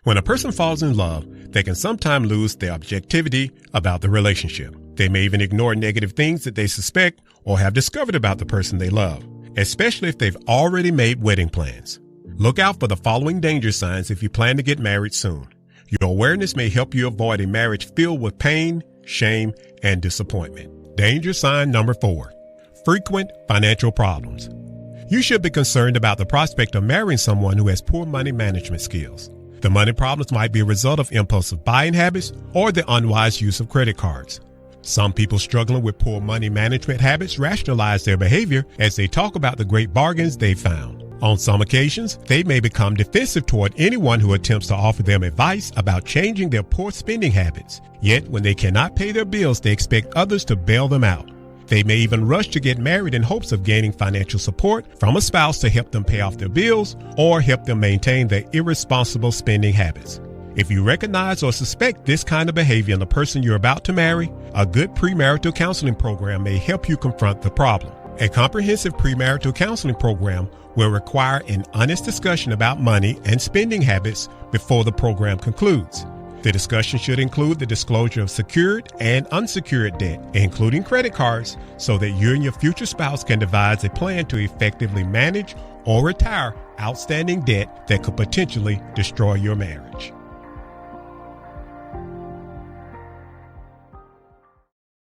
When a person falls in love, they can sometimes lose their objectivity about the relationship. They may even ignore negative things that they suspect or have discovered about the person they love, especially if they've already made wedding plans. Look out for the following danger signs if you plan to get married soon. Your awareness may help you avoid a marriage filled with pain, shame, and disappointment. Danger sign number 4, frequent financial problems. You should be concerned about the prospect of marrying someone who has poor money management skills. The money problems might be a result of impulsive buying habits or the unwise use of credit cards. Some people struggling with poor money management habits rationalize their behavior as they talk about the great bargains they found. On some occasions, they may become defensive toward anyone who attempts to offer them advice about changing their poor spending habits. Yet, when they cannot pay their bills, they expect others to bail them out. They may even rush to get married in hopes of gaining financial support from a spouse to help them pay off their bills or help them maintain their irresponsible spending habits. If you recognize or suspect this kind of behavior in the person you're about to marry, a good premarital counseling program may help you confront the problem. A comprehensive premarital counseling program will require an honest discussion about money and spending habits before the program concludes. The discussion should include the disclosure of secured and unsecured debt, including credit cards, so that you and your future spouse can devise a plan to effectively manage or retire outstanding debt that could potentially destroy your marriage.